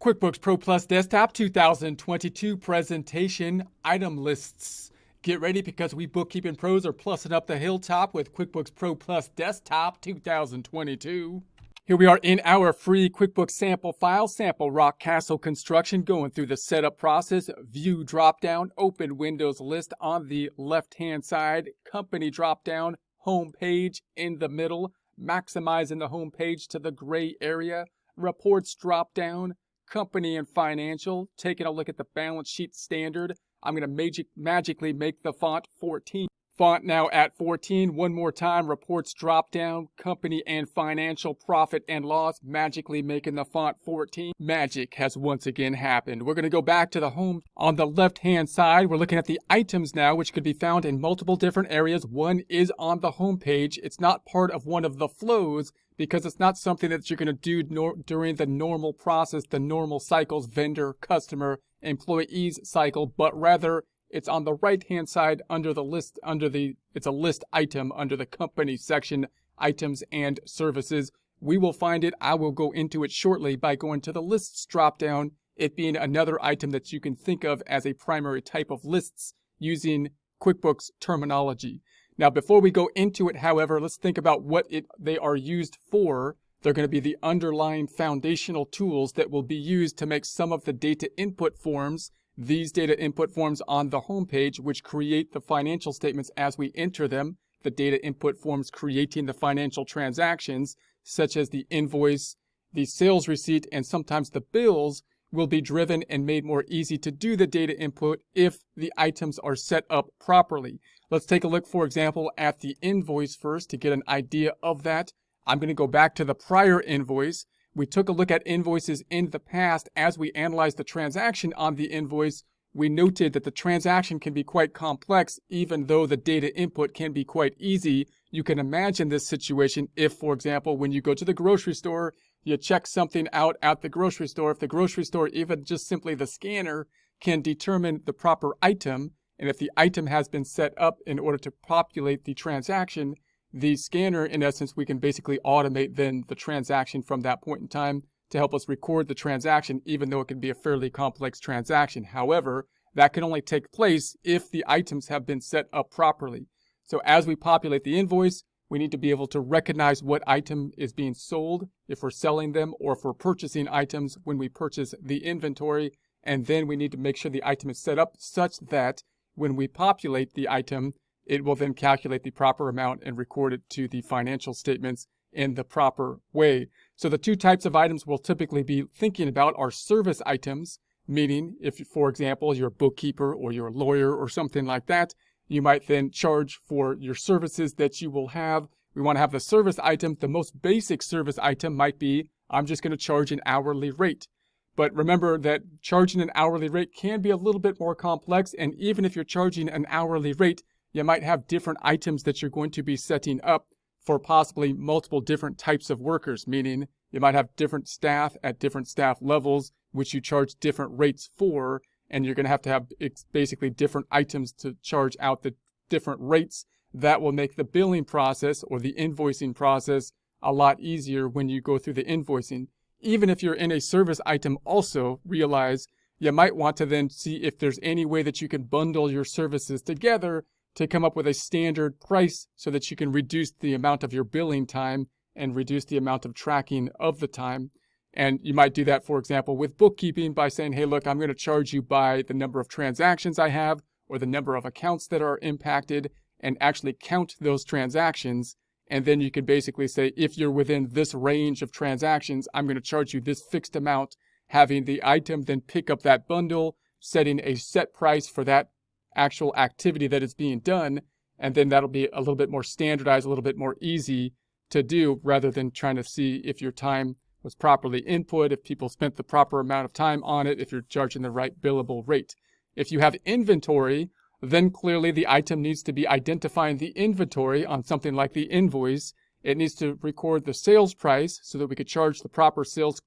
QuickBooks Pro Plus Desktop 2022 presentation item lists. Get ready because we bookkeeping pros are plussing up the hilltop with QuickBooks Pro Plus Desktop 2022. Here we are in our free QuickBooks sample file, sample rock castle construction, going through the setup process, view dropdown, open Windows list on the left-hand side, company dropdown, home page in the middle, maximizing the home page to the gray area, reports dropdown, company and financial, taking a look at the balance sheet standard. I'm going to magically make the font 14. Font now at 14. One more time, reports drop down, company and financial, profit and loss, magically making the font 14. Magic has once again happened. We're going to go back to the home. On the left-hand side, we're looking at the items now, which could be found in multiple different areas. One is on the home page. It's not part of one of the flows because it's not something that you're going to do during the normal process, the normal cycles, vendor, customer, employees cycle, but rather it's on the right-hand side under the list, it's a list item under the company section, items and services. We will find it. I will go into it shortly by going to the lists dropdown, it being another item that you can think of as a primary type of lists using QuickBooks terminology. Now, before we go into it, however, let's think about what they are used for. They're going to be the underlying foundational tools that will be used to make some of the data input forms, these data input forms on the home page, which create the financial statements as we enter them, the data input forms creating the financial transactions, such as the invoice, the sales receipt, and sometimes the bills, will be driven and made more easy to do the data input if the items are set up properly. Let's take a look, for example, at the invoice first to get an idea of that. I'm going to go back to the prior invoice. We took a look at invoices in the past. As we analyzed the transaction on the invoice, we noted that the transaction can be quite complex, even though the data input can be quite easy. You can imagine this situation if, for example, when you go to the grocery store, you check something out at the grocery store. If the grocery store, even just simply the scanner, can determine the proper item, and if the item has been set up in order to populate the transaction, the scanner, in essence, we can basically automate then the transaction from that point in time to help us record the transaction, even though it can be a fairly complex transaction. However, that can only take place if the items have been set up properly. So as we populate the invoice, we need to be able to recognize what item is being sold, if we're selling them, or if we're purchasing items when we purchase the inventory. And then we need to make sure the item is set up such that when we populate the item, it will then calculate the proper amount and record it to the financial statements in the proper way. So the two types of items we'll typically be thinking about are service items, meaning if, for example, you're a bookkeeper or you're a lawyer or something like that, you might then charge for your services that you will have. We want to have the service item. The most basic service item might be, I'm just going to charge an hourly rate. But remember that charging an hourly rate can be a little bit more complex. And even if you're charging an hourly rate, you might have different items that you're going to be setting up for possibly multiple different types of workers, meaning you might have different staff at different staff levels, which you charge different rates for, and you're going to have basically different items to charge out the different rates. That will make the billing process or the invoicing process a lot easier when you go through the invoicing. Even if you're in a service item, also realize you might want to then see if there's any way that you can bundle your services together to come up with a standard price so that you can reduce the amount of your billing time and reduce the amount of tracking of the time. And you might do that, for example, with bookkeeping by saying, hey, look, I'm going to charge you by the number of transactions I have or the number of accounts that are impacted, and actually count those transactions. And then you can basically say, if you're within this range of transactions, I'm going to charge you this fixed amount, having the item then pick up that bundle, setting a set price for that actual activity that is being done. And then that'll be a little bit more standardized, a little bit more easy to do, rather than trying to see if your time was properly input, if people spent the proper amount of time on it, if you're charging the right billable rate. If you have inventory, then clearly the item needs to be identifying the inventory on something like the invoice. It needs to record the sales price so that we could charge the proper sales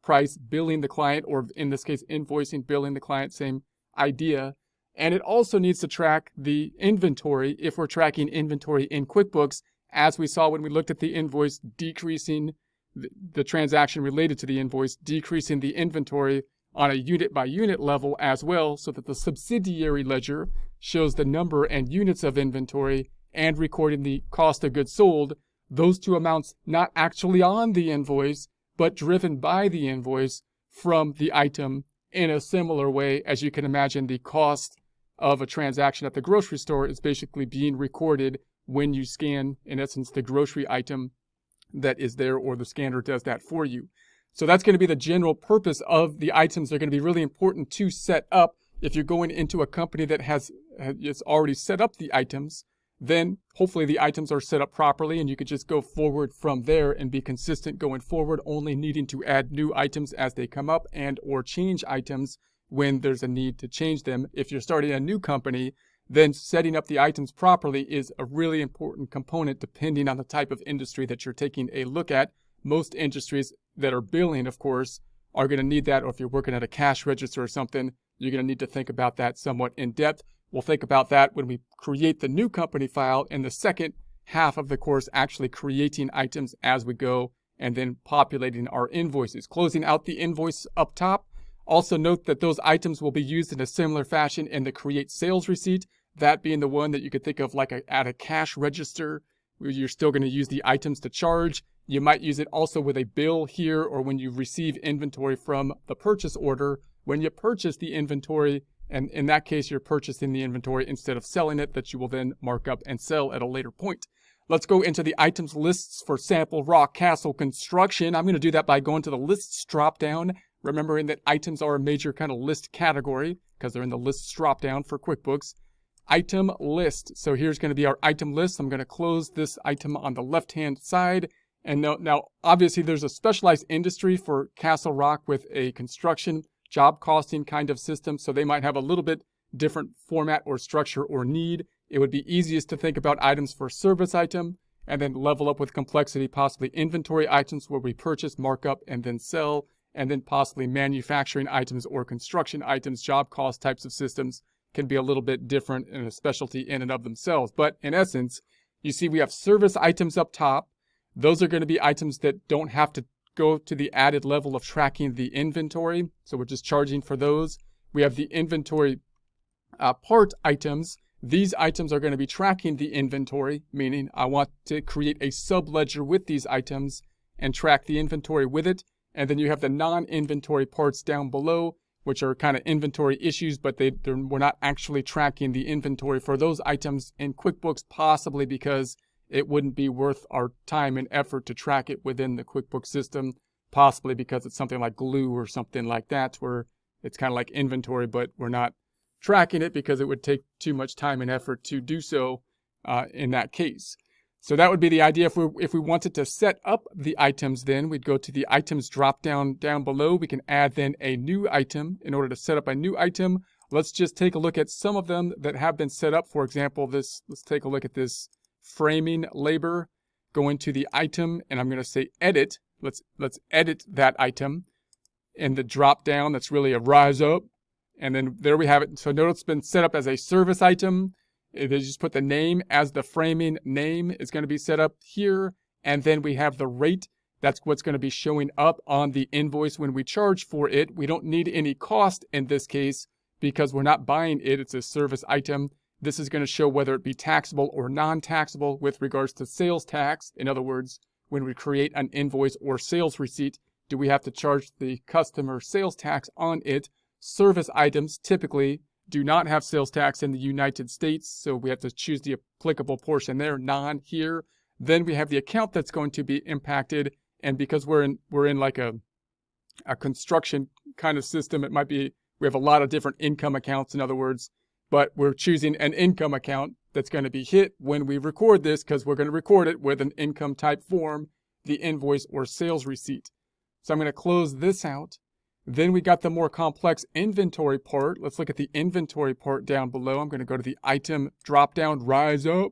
price, billing the client, or in this case, invoicing, billing the client, same idea. And it also needs to track the inventory if we're tracking inventory in QuickBooks, as we saw when we looked at the invoice, decreasing the transaction related to the invoice, decreasing the inventory on a unit by unit level as well, so that the subsidiary ledger shows the number and units of inventory and recording the cost of goods sold, those two amounts not actually on the invoice, but driven by the invoice from the item. In a similar way, as you can imagine, the cost of a transaction at the grocery store is basically being recorded when you scan, in essence, the grocery item that is there, or the scanner does that for you. So that's going to be the general purpose of the items. They're going to be really important to set up. If you're going into a company that has already set up the items, then hopefully the items are set up properly and you could just go forward from there and be consistent going forward, only needing to add new items as they come up and or change items when there's a need to change them. If you're starting a new company, then setting up the items properly is a really important component depending on the type of industry that you're taking a look at. Most industries that are billing, of course, are going to need that, or if you're working at a cash register or something, you're going to need to think about that somewhat in depth. We'll think about that when we create the new company file in the second half of the course, actually creating items as we go and then populating our invoices. Closing out the invoice up top. Also note that those items will be used in a similar fashion in the create sales receipt, that being the one that you could think of like at a cash register, where you're still going to use the items to charge. You might use it also with a bill here, or when you receive inventory from the purchase order. When you purchase the inventory, and in that case, you're purchasing the inventory instead of selling it, that you will then mark up and sell at a later point. Let's go into the items lists for sample rock castle construction. I'm going to do that by going to the lists drop down, remembering that items are a major kind of list category because they're in the lists drop down for QuickBooks. Item list. So here's going to be our item list. I'm going to close this item on the left-hand side. And now, obviously, there's a specialized industry for Castle Rock with a construction job costing kind of system. So they might have a little bit different format or structure or need. It would be easiest to think about items for service item and then level up with complexity, possibly inventory items where we purchase, mark up, and then sell, and then possibly manufacturing items or construction items. Job cost types of systems can be a little bit different and a specialty in and of themselves. But in essence, you see we have service items up top. Those are going to be items that don't have to go to the added level of tracking the inventory. So we're just charging for those. We have the inventory part items. These items are going to be tracking the inventory, meaning I want to create a subledger with these items and track the inventory with it. And then you have the non-inventory parts down below, which are kind of inventory issues, but we're not actually tracking the inventory for those items in QuickBooks, possibly because it wouldn't be worth our time and effort to track it within the QuickBooks system, possibly because it's something like glue or something like that, where it's kind of like inventory, but we're not tracking it because it would take too much time and effort to do so in that case. So that would be the idea. If we wanted to set up the items, then we'd go to the items drop down below. We can add then a new item. In order to set up a new item, let's just take a look at some of them that have been set up. For example, let's take a look at this framing labor. Go into the item, and I'm going to say edit. Let's edit that item. In the drop down, that's really a rise up. And then there we have it. So notice it's been set up as a service item. They just put the name as the framing name is going to be set up here. And then we have the rate. That's what's going to be showing up on the invoice when we charge for it. We don't need any cost in this case because we're not buying it. It's a service item. This is going to show whether it be taxable or non-taxable with regards to sales tax. In other words, when we create an invoice or sales receipt, do we have to charge the customer sales tax on it? Service items typically do not have sales tax in the United States, so we have to choose the applicable portion there, non here. Then we have the account that's going to be impacted, and because we're in like a construction kind of system, it might be we have a lot of different income accounts, in other words, but we're choosing an income account that's going to be hit when we record this because we're going to record it with an income type form, the invoice or sales receipt. So I'm going to close this out. Then we got the more complex inventory part. Let's look at the inventory part down below. I'm going to go to the item drop down, rise up,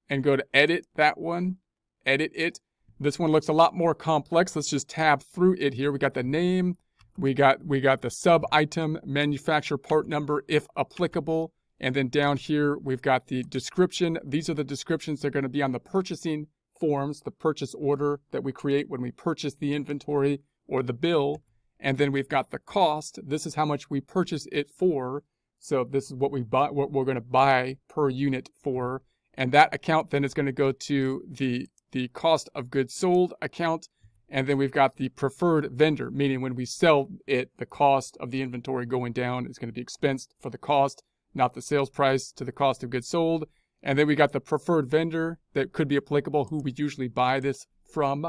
and go to edit that one, edit it. This one looks a lot more complex. Let's just tab through it here. We got the name, we got the sub item, manufacturer part number if applicable, and then down here we've got the description. These are the descriptions that are going to be on the purchasing forms, the purchase order that we create when we purchase the inventory or the bill. And then we've got the cost. This is how much we purchase it for. So this is what we buy, what we're going to buy per unit for. And that account then is going to go to the cost of goods sold account. And then we've got the preferred vendor, meaning when we sell it, the cost of the inventory going down is going to be expensed for the cost, not the sales price to the cost of goods sold. And then we got the preferred vendor that could be applicable, who we usually buy this from.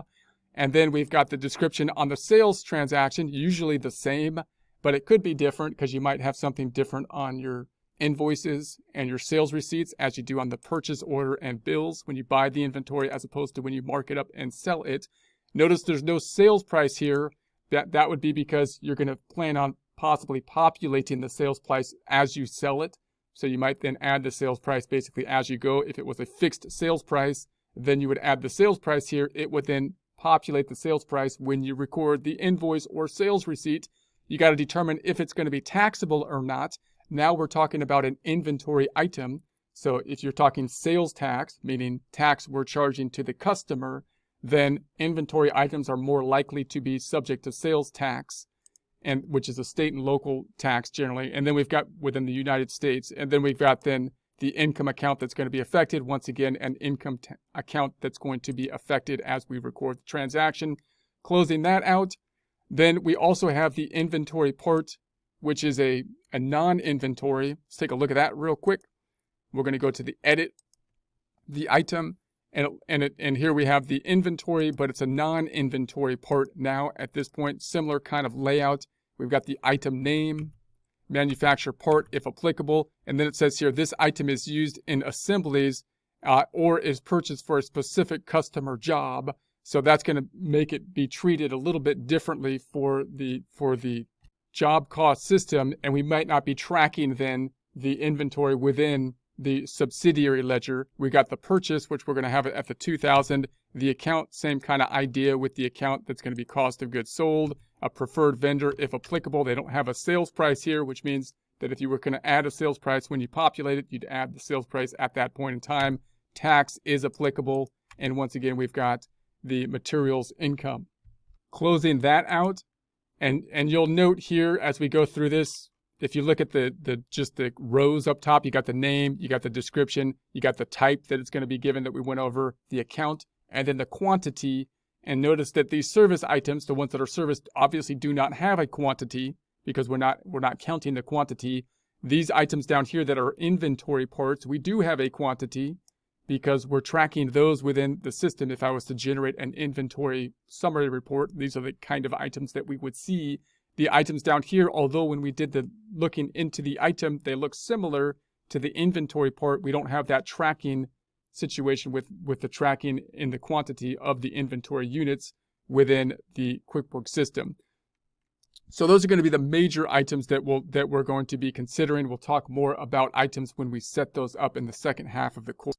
And then we've got the description on the sales transaction, usually the same, but it could be different because you might have something different on your invoices and your sales receipts as you do on the purchase order and bills when you buy the inventory as opposed to when you mark it up and sell it. Notice there's no sales price here. That would be because you're going to plan on possibly populating the sales price as you sell it. So you might then add the sales price basically as you go. If it was a fixed sales price, then you would add the sales price here. It would then populate the sales price when you record the invoice or sales receipt. You got to determine if it's going to be taxable or not. Now we're talking about an inventory item. So if you're talking sales tax, meaning tax we're charging to the customer, then inventory items are more likely to be subject to sales tax, and which is a state and local tax generally. And then we've got within the United States, and then we've got then the income account that's going to be affected. Once again, an income account that's going to be affected as we record the transaction. Closing that out. Then we also have the inventory part, which is a non-inventory. Let's take a look at that real quick. We're going to go to the edit, the item, and here we have the inventory, but it's a non-inventory part now at this point. Similar kind of layout. We've got the item name, manufacturer part if applicable, and then it says here this item is used in assemblies or is purchased for a specific customer job. So that's going to make it be treated a little bit differently for the job cost system, and we might not be tracking then the inventory within the subsidiary ledger. We got the purchase, which we're going to have it at the 2000. The account, same kind of idea with the account that's going to be cost of goods sold. A preferred vendor, if applicable. They don't have a sales price here, which means that if you were going to add a sales price when you populate it, you'd add the sales price at that point in time. Tax is applicable. And once again, we've got the materials income. Closing that out. And you'll note here as we go through this, if you look at just the rows up top, you got the name, you got the description, you got the type that it's going to be given that we went over, the account, and then the quantity. And notice that these service items, the ones that are serviced, obviously do not have a quantity because we're not counting the quantity. These items down here that are inventory parts, we do have a quantity because we're tracking those within the system. If I was to generate an inventory summary report, these are the kind of items that we would see. The items down here, although when we did the looking into the item, they look similar to the inventory part, we don't have that tracking situation with the tracking in the quantity of the inventory units within the QuickBooks system. So those are going to be the major items that we're going to be considering. We'll talk more about items when we set those up in the second half of the course.